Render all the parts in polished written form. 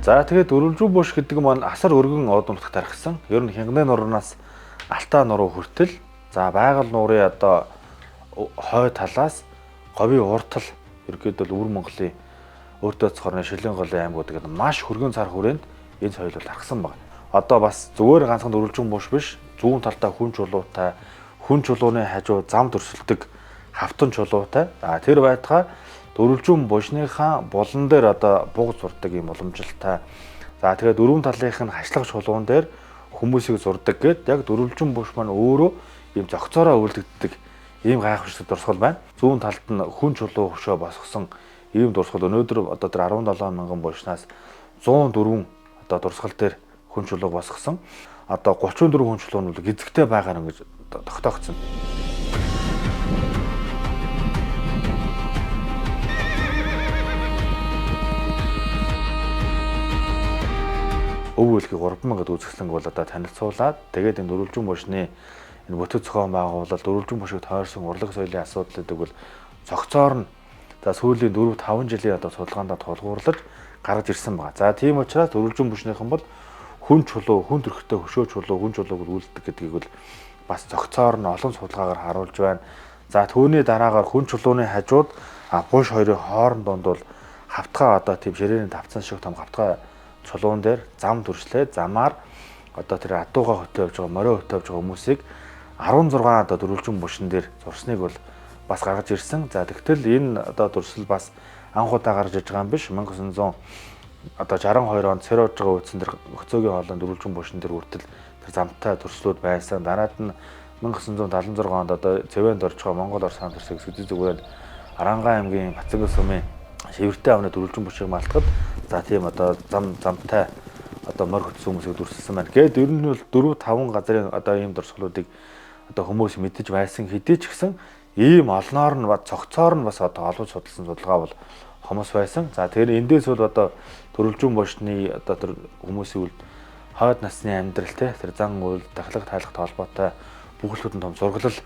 За тэгээд өрөвжүү буш гэдэг маань асар өргөн од нутагт тархсан. Ер нь Хянганы нуранаас Алтай нуруу хүртэл за байгаль нуурын одоо хой талаас говийн уртал ерөөдөө өвөр Монголын өөртөө цохорны Шилэн голын аймагуудад маш хөргөн цар хүрээнд энэ соёл бол тархсан байна. Одоо бас зүгээр ганцхан өрөвжүүн буш биш, зүүн талдаа хүн чулуутай, хүн чулууны хажуу зам төрсөлдөг хавтан чулуутай. Тэр байтугай өрөвжүүн бушныхаа булан дээр одоо буг зурдаг юм уламжилтай. За тэгээд дөрвөн талынх нь хашлах чулуун дээр хүмүүсийг зурдаг гэд яг өрөвжүүн буш маань өөрөө ийм зөгцөөрөө үлдэгддэг ийм гайхамшигт дурсгал байна. Зүүн талд нь хүн чулуу хөшөө босгосон ийм дурсгал өнөөдөр одоо тэр 17 мянган бушнаас 104 одоо дурсгал дээр хүн чулуу босгосон. Одоо 34 хүн чулуу нь гизэгтэй байгаа нь гэж тогтоогдсон. Өв үлгийг 3000 гэд үзэсгэлэнг бол одоо танилцуулаад тэгээд энэ өрөвжүүн бушны энэ бүтэц зохион байгуулалт өрөвжүүн бушигт тойрсон урлаг соёлын асуудлыг бол цогцоор нь за сүүлийн 4-5 жилийн одоо судалгаанд тулгуурлаж гаргаж ирсэн байна. За тийм учраас өрөвжүүн бушныхан бол хүн чулуу, хүн төрхтэй хөшөө чулуу, хүн чулууг үлддэг гэдгийг бол бас цогцоор нь олон судалгаагаар харуулж байна. За түүний дараагаар хүн чулууны хажууд буш хоёрын хоорондонд бол хавтгай одоо тийм ширээний тавцан шиг том хавтгай чулуун дээр зам төршлээ замаар одоо тэр адууга хөтөө явж байгаа морио хөтөө явж байгаа хүмүүсийг 16 одоо дөрвөлжин бушин дээр зурсныг бол бас гаргаж ирсэн. За тэгтэл энэ одоо дурсал бас анхудаа гарч иж байгаа юм биш 1900 одоо 62 онд цэрэж байгаа үдсэн дээр Хөцөөгийн хоолойн дөрвөлжин бушин дээр үртэл тэр замтай төрслүүд байсан. Дараад нь 1976 онд одоо Цэвэнд орж байгаа Монгол Орос хаан төрсөг сэдв зүгээрээ Арангаа аймгийн Бацангал сумын Шивэртэй авны дөрвөлжин бушиг малтахад за тийм одоо замтай одоо морь хөтсөн хүмүүсийг дүрсэлсэн байна. Гээд ер нь бол 4-5 газрын одоо ийм дурсгалуудыг одоо хүмүүс мэдэж байсан хэдий ч гэсэн ийм олноор нь ба цогцоор нь бас одоо олж судалсан судалгаа бол хомос байсан. За тэгэхээр эндээс бол одоо төрөлжүүн бушны одоо тэр хүмүүсийн хойд насны амьдрал тэр зан үйл дахлах тайлахтай холбоотой бүхэлдэн том зурглал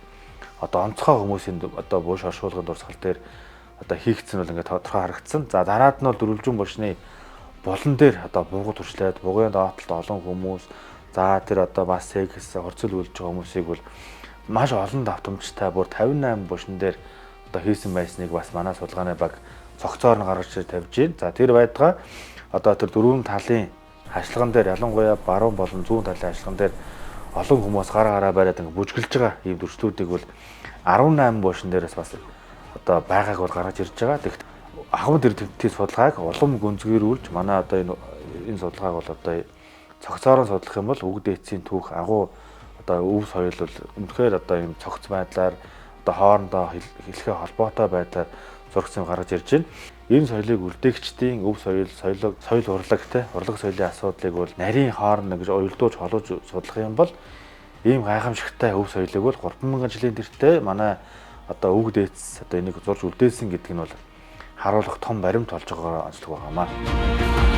одоо онцгой хүмүүсийн одоо буш оршуулгын дурсгал дээр одоо хийгдсэн бол ингээд тодорхой харагдсан. За дараад нь бол дөрвөлжин бушны булан дээр одоо буугад туршлаад бугын доотлолт олон хүмүүс за тэр одоо бас секс хорцол үйлж байгаа хүмүүсийг бол маш олон давтамжтай бүр 58 бушин дээр одоо хийсэн байсныг бас манай судалгааны баг цогцоор нь гаргаж ирж тавьж байна. За тэр байтугай одоо тэр дөрвөн талын хашлаган дээр ялангуяа баруун болон зүүн талын хашлаган дээр олон хүмүүс гараа бариад ингээд бүжгэлж байгаа ийм дүрслүүдийг бол 18 бушин дээрээс бас одоо байгааг бол гаргаж ирж байгаа. Тэгэхдээ ахмад тэр төвтийн судалгааг улам гүнзгийрүүлж манай одоо энэ судалгааг бол одоо цогцоор нь судлах юм бол үг дээдсийн түүх агуу одоо өв соёл бол үнэхээр одоо ийм цогц байдлаар одоо хоорондоо хэлхээ холбоотой байдлаар зургсан гаргаж ирж байна. Энэ соёлыг үлдээгчдийн өв соёл, соёл урлагтай урлаг соёлын асуудлыг бол нарийн хооронд гэж уялдуулж холууж судлах юм бол ийм гайхамшигтай өв соёлыг бол 3000 жилийн тэртээ манай одоо үг дээдс одоо энийг зурж үлдээсэн гэдэг нь бол харуулах том баримт болж байгаагаар онцлог байгаамаа.